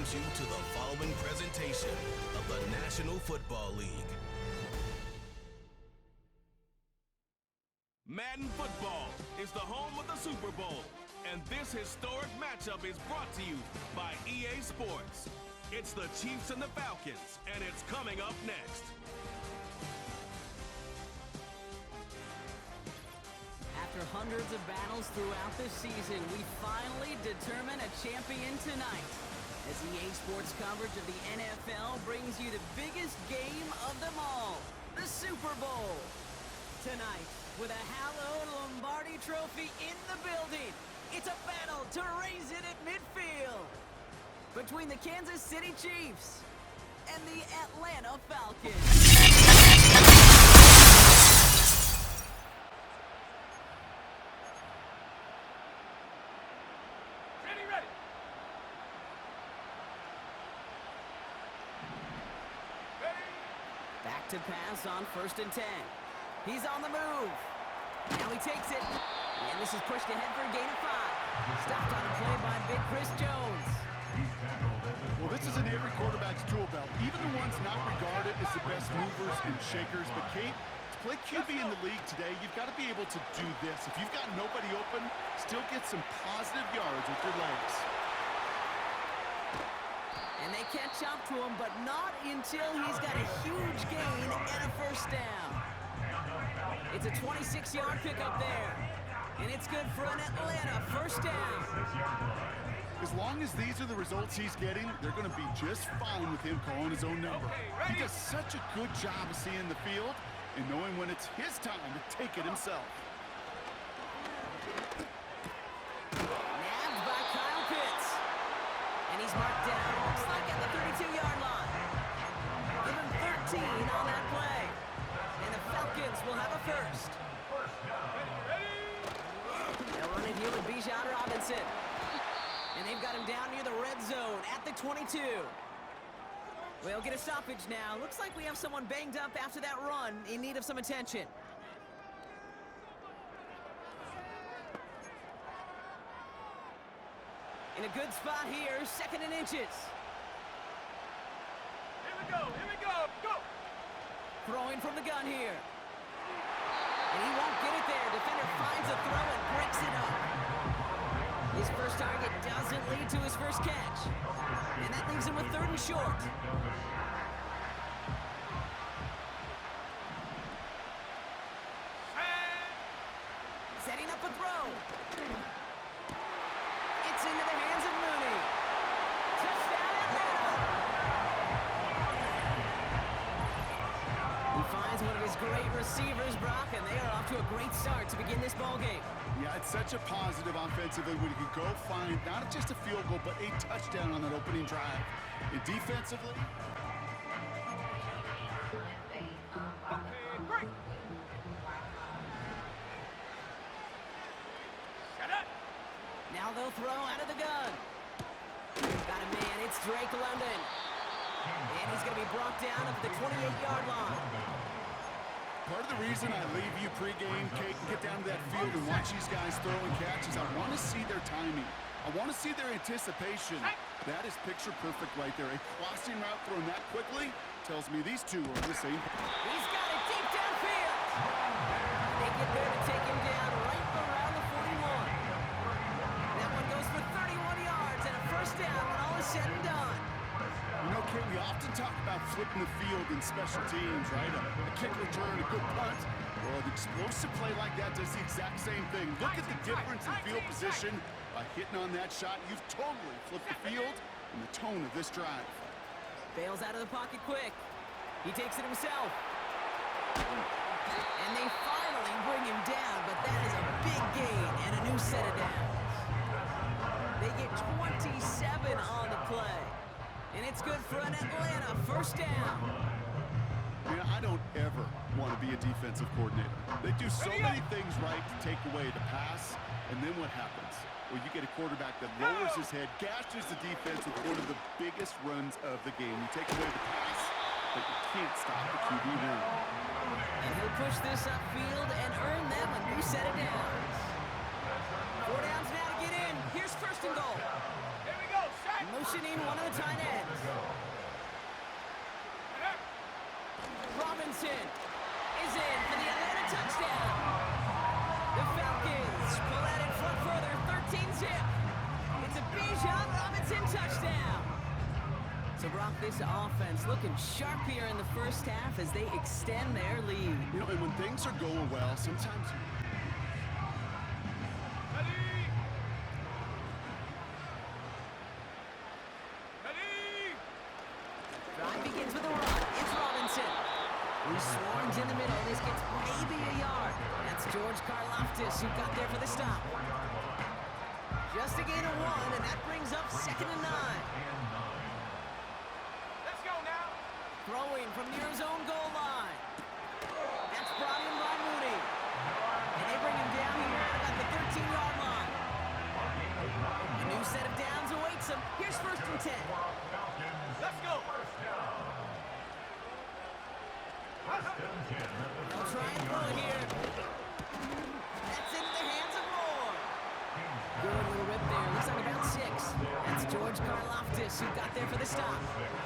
welcomes you to the following presentation of the National Football League. Madden football is the home of the Super Bowl, and this historic matchup is brought to you by EA Sports. It's the Chiefs and the Falcons, and it's coming up next. After hundreds of battles throughout the season, we finally determine a champion tonight, as EA Sports coverage of the NFL brings you the biggest game of them all, the Super Bowl. Tonight, with a hallowed Lombardi trophy in the building, it's a battle to raise it at midfield between the Kansas City Chiefs and the Atlanta Falcons. Back to pass on 1st and 10. He's on the move. Now he takes it. And this is pushed ahead for a gain of 5. Stopped on the play by Big Chris Jones. Well, this is in every quarterback's tool belt. Even the ones not regarded as the best movers and shakers. But Kate, to play QB in the league today, you've got to be able to do this. If you've got nobody open, still get some positive yards with your legs. And they catch up to him, but not until he's got a huge gain and a 1st down. It's a 26-yard pickup there. And it's good for an Atlanta 1st down. As long as these are the results he's getting, they're going to be just fine with him calling his own number. He does such a good job of seeing the field and knowing when it's his time to take it himself. Nabbed by Kyle Pitts. And he's marked down, looks like at the 32-yard line. Give him 13 on that play. And the Falcons will have a 1st. They'll run it here with Bijan Robinson. And they've got him down near the red zone at the 22. We'll get a stoppage now. Looks like we have someone banged up after that run in need of some attention. In a good spot here, 2nd and inches. Here we go, go! Throwing from the gun here. And he won't get it there. Defender finds a throw and breaks it up. His first target doesn't lead to his first catch. And that leaves him with 3rd and short. Setting up a throw. It's into the hands of Mooney. Touchdown, Atlanta. He finds one of his great receivers, Brock, and they are off to a great start to begin this ball game. Yeah, it's such a positive offensively when you can go find not just a field goal, but a touchdown on that opening drive. And defensively, now they'll throw out of the gun. Got a man, it's Drake London. And he's going to be brought down at the 28-yard line. part of the reason I leave you pregame, Kate, and get down to that field and watch these guys throw and catch is I want to see their timing. I want to see their anticipation. That is picture perfect right there. A crossing route thrown that quickly tells me these two are on the same. He's got it deep downfield. They get there to take him down right around the 41. That one goes for 31 yards and a 1st down when all is said and done. You know, Kate, we often talk about flipping the field in special teams, right? A kick return, a good punt. Well, an explosive play like that does the exact same thing. Look at the difference in field position. By hitting on that shot, you've totally flipped the field and the tone of this drive. Bails out of the pocket quick. He takes it himself. And they finally bring him down, but that is a big gain and a new set of downs. They get 27 on the play. And it's good for an Atlanta 1st down. You know, I don't ever want to be a defensive coordinator. They do so many things right to take away the pass, and then what happens? Well, you get a quarterback that lowers his head, gashes the defense with one of the biggest runs of the game. You take away the pass, but you can't stop the QB run. And he'll push this upfield and earn them a new set of downs. 4 downs now to get in. Here's 1st and goal. Here we go, set! Motion motioning one of the tight ends. Robinson is in for the Atlanta touchdown. The Falcons pull that in front further, 13-zip. It's a Bijan Robinson touchdown. So, Brock, this offense looking sharp here in the first half as they extend their lead. You know, and when things are going well, sometimes... Drive begins with a run. It's Robinson. He swarms in the middle. This gets maybe a yard. That's George Karlaftis who got there for the stop. Just a gain of 1, and that brings up 2nd and 9. Let's go now. Throwing from near his own goal line. That's brought in by Mooney. And they bring him down here at about the 13-yard line. A new set of downs awaits him. Here's 1st and 10. Let's go. They'll try and throw it here. That's into the hands of Moore. Good little rip there. Looks like about 6. That's George Karlaftis who got there for the stop.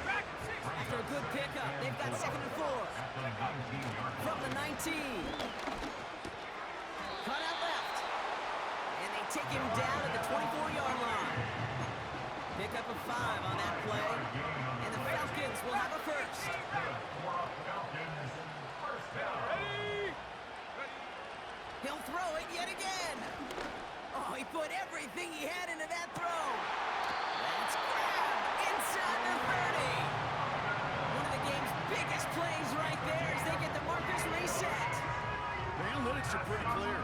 After a good pickup, they've got 2nd and 4. From the 19. Cut out left. And they take him down at the 24-yard line. Pick up a 5 on that play. And the Falcons will have a first. He'll throw it yet again. Oh, he put everything he had into that throw. That's grabbed inside the 30. One of the game's biggest plays right there as they get the markers reset. The analytics are pretty clear.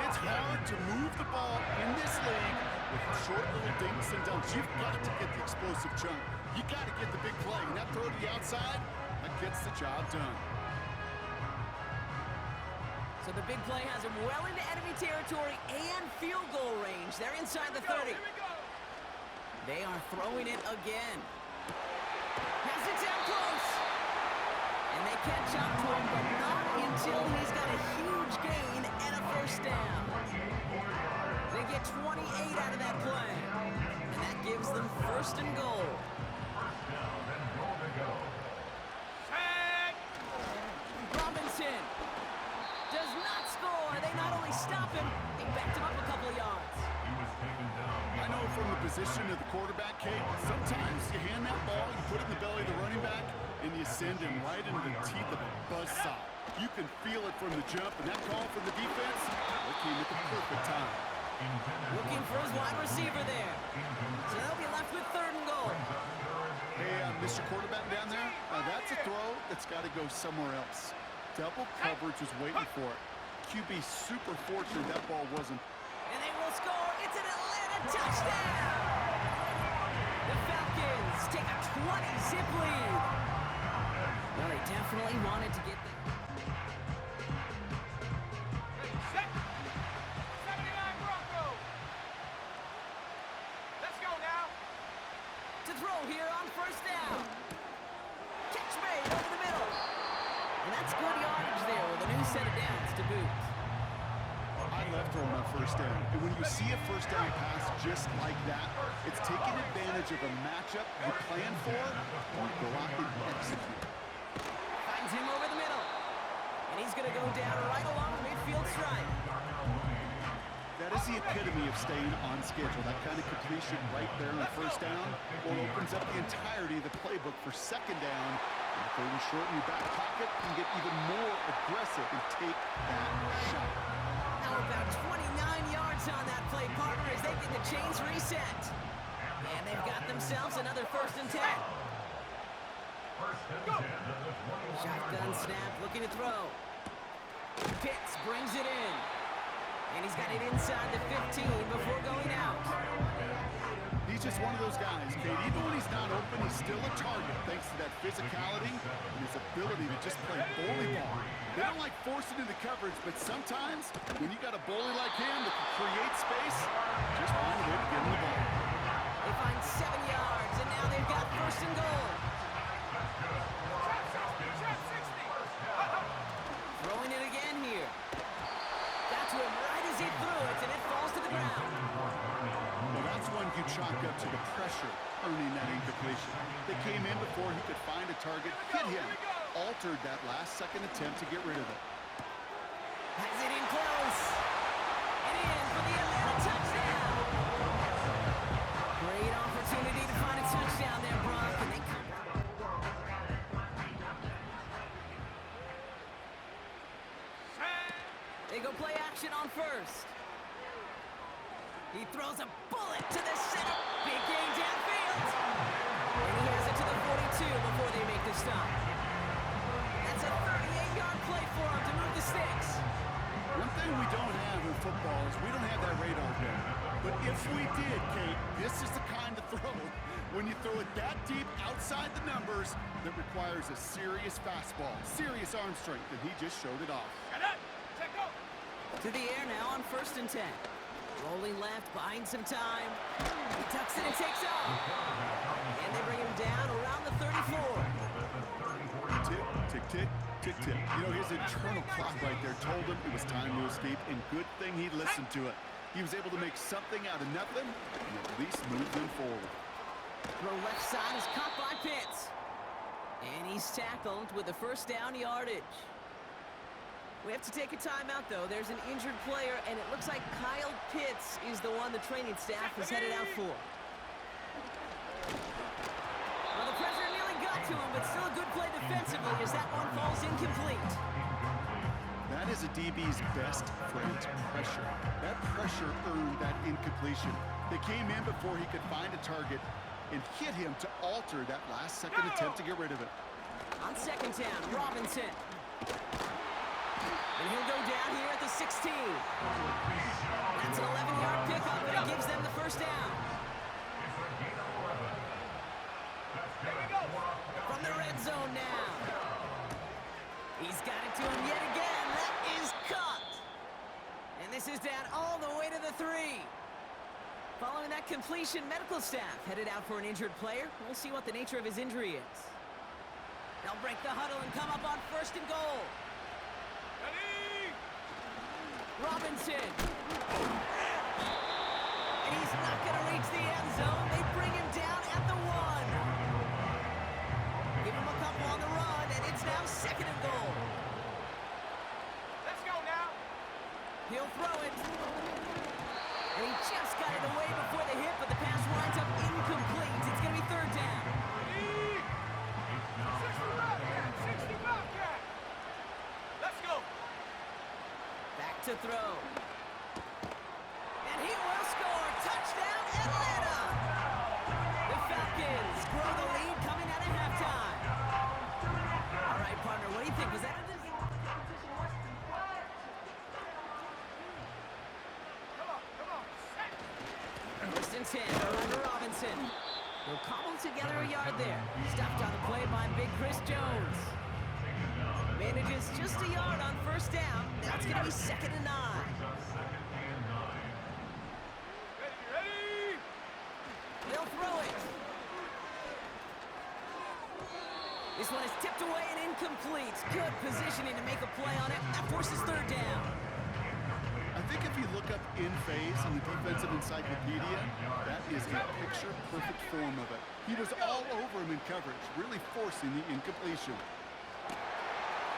It's hard to move the ball in this league with short little dinks and dunks. You've got to get the explosive chunk. You got to get the big play. And that throw to the outside, that gets the job done. So the big play has him well into enemy territory and field goal range. They're inside the 30. They are throwing it again. Has it down close. And they catch up to him, but not until he's got a huge gain and a first down. They get 28 out of that play. And that gives them 1st and goal. Robinson does not score. They not only stop him, they backed him up a couple of yards. I know from the position of the quarterback, Kate, sometimes you hand that ball, you put it in the belly of the running back, and you send him right into the teeth of a buzzsaw. You can feel it from the jump, and that call from the defense, it came at the perfect time. Looking for his wide receiver there. So they'll be left with 3rd and goal. Hey, Mr. Quarterback down there, that's a throw that's got to go somewhere else. Double coverage was waiting for it. QB super fortunate that ball wasn't. And they will score. It's an Atlanta touchdown. The Falcons take a 20-zip lead. Well, they definitely wanted to get the... Set. 79 Broncos. Let's go now. To throw here on 1st down. Catch made over the middle. And that's good yardage there with a new set of downs to boot. I love throwing on 1st down. And when you see a 1st down pass just like that, it's taking advantage of a matchup you plan for, and you go out and execute. Finds him over the middle. And he's going to go down right along the midfield stripe. That is the epitome of staying on schedule. That kind of completion right there on 1st down, well, opens up the entirety of the playbook for 2nd down. And 3rd and short in your back pocket, you can get even more aggressive and take that shot. Now about 29 yards on that play, partner, as they get the chains reset. And they've got themselves another 1st and 10. Shotgun snap, looking to throw. Pitts brings it in. And he's got it inside the 15 before going out. He's just one of those guys, Kate. Even when he's not open, he's still a target thanks to that physicality and his ability to just play bully ball. They don't like forcing into coverage, but sometimes when you got a bully like him that can create space, just find a way to get him the ball. They find 7 yards, and now they've got 1st and goal. Throwing it again here. Got to him right as he threw it, and it falls to the ground. Well, that's one you chalk up up to the pressure, earning that incompletion. They came in before he could find a target, hit him, altered that last-second attempt to get rid of it. Has it in close. And in for the Atlanta touchdown. Great opportunity to find a touchdown there, Brock. And they come. They go play action on first. He throws a bullet to the center. Big gain downfield. And he has it to the 42 before they make the stop. That's a 38-yard play for him to move the sticks. One thing we don't have in football is we don't have that radar gun. But if we did, Kate, this is the kind of throw, when you throw it that deep outside the numbers, that requires a serious fastball, serious arm strength, and he just showed it off. To the air now on 1st and 10. Rolling left, buying some time. He tucks it and takes off. And they bring him down around the 34. Tick, tick, tick, tick, tick. You know, his internal clock right there told him it was time to escape, and good thing he listened to it. He was able to make something out of nothing and at least move them forward. Throw left side is caught by Pitts. And he's tackled with the first down yardage. We have to take a timeout, though. There's an injured player, and it looks like Kyle Pitts is the one the training staff is headed out for. Well, the pressure nearly got to him, but still a good play defensively as that one falls incomplete. That is a DB's best friend, pressure. That pressure earned that incompletion. They came in before he could find a target and hit him to alter that last-second attempt to get rid of it. On 2nd down, Robinson. And he'll go down here at the 16. That's an 11-yard pickup, and it gives them the first down. From the red zone now. He's got it to him yet again. That is caught. And this is down all the way to the 3. Following that completion, medical staff headed out for an injured player. We'll see what the nature of his injury is. They'll break the huddle and come up on 1st and goal. Robinson. And he's not going to reach the end zone. They bring him down at the 1. Give him a couple on the run, and it's now 2nd and goal. Let's go now. He'll throw it. And he just got it away before the hit, but the pass winds up incomplete. It's going to be 3rd down. 60 Bobcat. Let's go. Back to throw. And he will score. Touchdown, Atlanta! The Falcons grow the lead coming out of halftime. All right, partner, what do you think? Was that a First and 10, under Robinson. They'll cobble together a yard there. Stopped on the play by Big Chris Jones. Manages just a yard on 1st down. Now it's going to be 2nd and 9. Ready. They'll throw it. This one is tipped away and incomplete. Good positioning to make a play on it. That forces 3rd down. I think if you look up in phase in the defensive encyclopedia, that is a picture-perfect form of it. He was all over him in coverage, really forcing the incompletion.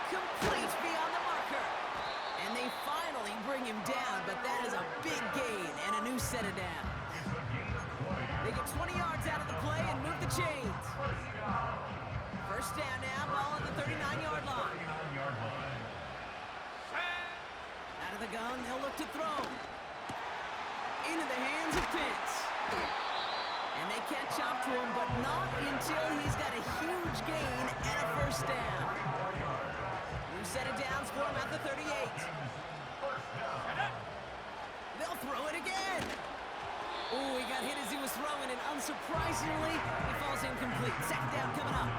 Complete beyond the marker. And they finally bring him down, but that is a big gain and a new set of downs. They get 20 yards out of the play and move the chains. 1st down now, ball at the 39-yard line. Out of the gun, they'll look to throw. Into the hands of Pitts. And they catch up to him, but not until he's got a huge gain and a 1st down. New set of downs for him at the 38. They'll throw it again. Oh, he got hit as he was throwing, and unsurprisingly, he falls incomplete. 2nd down coming up.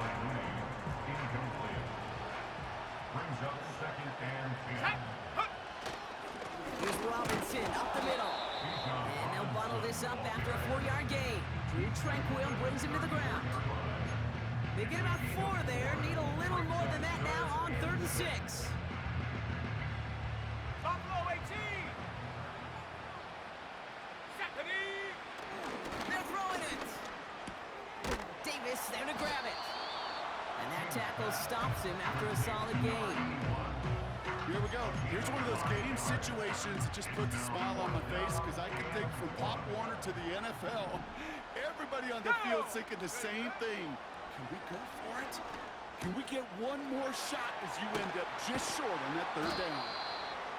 Brings up 2nd and 10. Here's Robinson up the middle. And they'll bottle this up after a 4-yard gain. Drew Tranquil brings him to the ground. They get about 4 there. Need a little more than that now on 3rd and 6. Buffalo 18. They're throwing it. Davis there to grab it. And that tackle stops him after a solid gain. Here we go. Here's one of those game situations that just puts a smile on my face because I can think from Pop Warner to the NFL, everybody on the field thinking the same thing. Can we go for it? Can we get one more shot as you end up just short on that third down?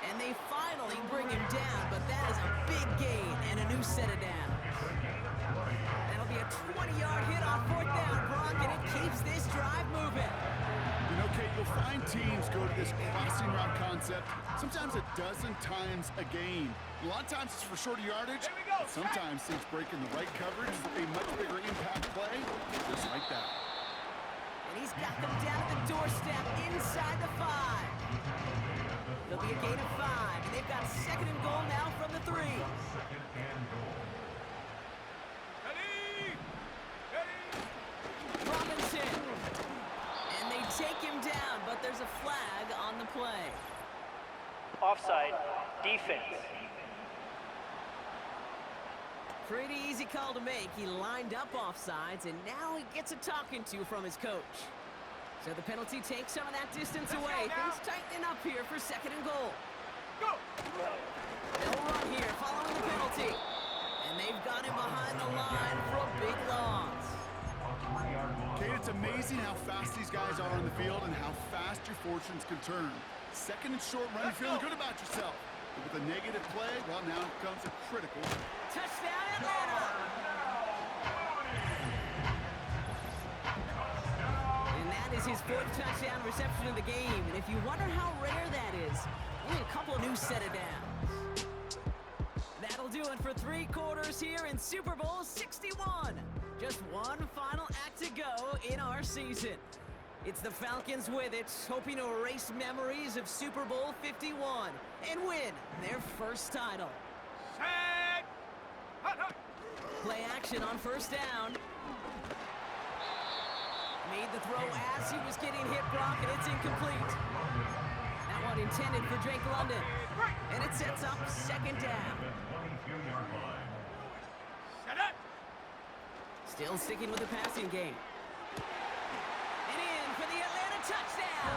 And they finally bring him down, but that is a big gain and a new set of downs. That'll be a 20-yard hit on fourth down, Brock, and it keeps this drive moving. You know, Kate, you'll find teams go to this crossing route concept sometimes a dozen times a game. A lot of times it's for shorter yardage. Sometimes things break in the right coverage for a much bigger impact play, just like that. And he's got them down at the doorstep inside the 5. There'll be a gain of 5, and they've got second and goal now from the 3. Second and goal. Robinson. And they take him down, but there's a flag on the play. Offside, defense. Pretty easy call to make. He lined up offsides, and now he gets a talking to from his coach. So the penalty takes some of that distance away. Things tightening up here for second and goal. Go! They'll run here following the penalty. And they've got him behind the line for a big loss. Kate, it's amazing how fast these guys are on the field and how fast your fortunes can turn. Second and short run, you're feeling good about yourself. But with a negative play, well, now comes a critical. Touchdown, Atlanta! And that is his 4th touchdown reception of the game. And if you wonder how rare that is, only a couple of new set of downs. That'll do it for 3 quarters here in Super Bowl 61. Just one final act to go in our season. It's the Falcons with it, hoping to erase memories of Super Bowl 51 and win their first title. Set! Hut, hut. Play action on first down. Made the throw as he was getting hit, Brock, and it's incomplete. That one intended for Drake London. And it sets up second down. Set up! Still sticking with the passing game. And in for the Atlanta touchdown!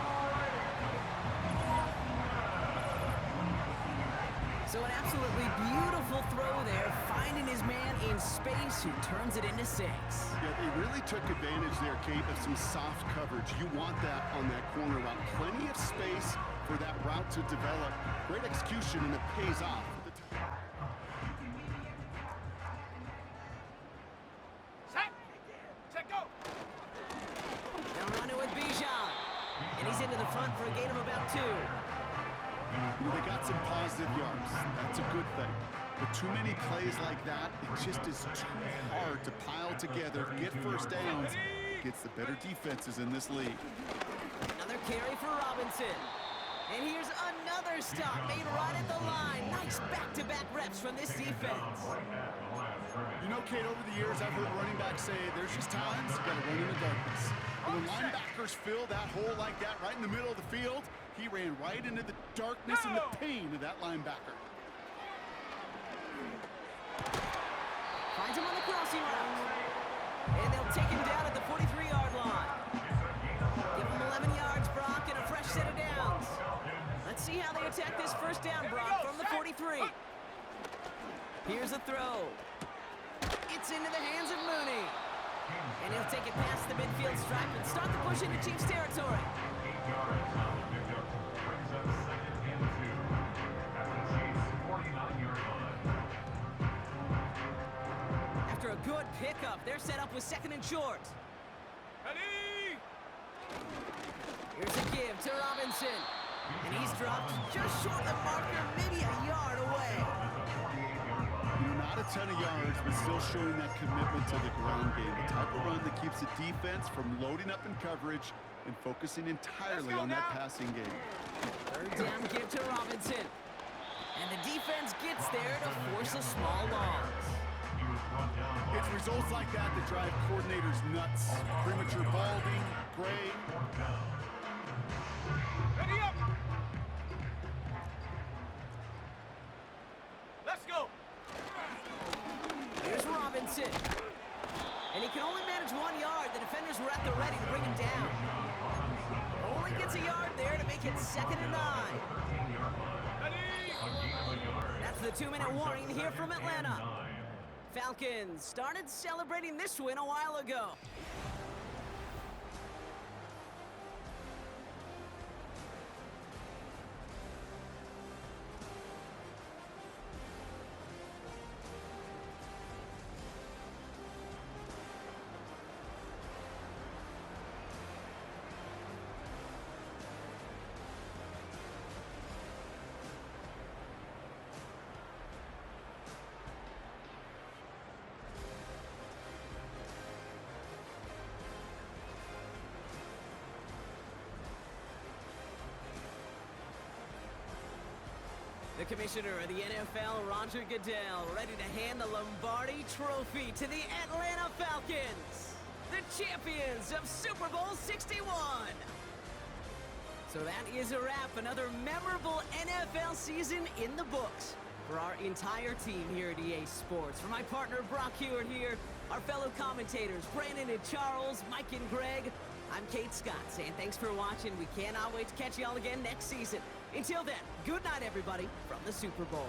So an absolutely beautiful throw there, finding his man in space who turns it into 6. Yeah, they really took advantage there, Kate, of some soft coverage. You want that on that corner route. Plenty of space for that route to develop. Great execution, and it pays off. Set! Set, go! They'll run it with Bijan. And he's into the front for a gain of about 2. Well, they got some positive yards. That's a good thing. But too many plays like that, it just is too hard to pile together, get first downs against the better defenses in this league. Another carry for Robinson. And here's another stop made right at the line. Nice back-to-back reps from this defense. You know, Kate, over the years, I've heard running backs say there's just times you got to run in the darkness. And when linebackers fill that hole like that right in the middle of the field, he ran right into the darkness and the pain of that linebacker. Finds him on the crossing route. And they'll take him down at the 43-yard line. Give him 11 yards, Brock, and a fresh set of downs. Let's see how they attack this first down, Brock, from the 43. Here's a throw. It's into the hands of Mooney. And he'll take it past the midfield stripe and start the push into Chiefs territory. After a good pickup, they're set up with second and short. Ready! Here's a give to Robinson. And he's dropped just short of the marker, maybe a yard away. Not a ton of yards, but still showing that commitment to the ground game. The type of run that keeps the defense from loading up in coverage and focusing entirely on that passing game. Third down give to Robinson. And the defense gets there to force a small loss. It's results like that that drive coordinators nuts. Premature balding, gray. Ready up! Let's go! Here's Robinson. And he can only manage average 1 yard. The defenders were at the ready to bring him down. Only gets a yard there to make it 2nd and 9. That's the 2-minute warning here from Atlanta. Falcons started celebrating this win a while ago. The commissioner of the NFL, Roger Goodell, ready to hand the Lombardi Trophy to the Atlanta Falcons, the champions of Super Bowl 61. So that is a wrap. Another memorable NFL season in the books for our entire team here at EA Sports. For my partner, Brock Hewitt here, our fellow commentators, Brandon and Charles, Mike and Greg, I'm Kate Scott saying thanks for watching. We cannot wait to catch you all again next season. Until then, good night, everybody, from the Super Bowl.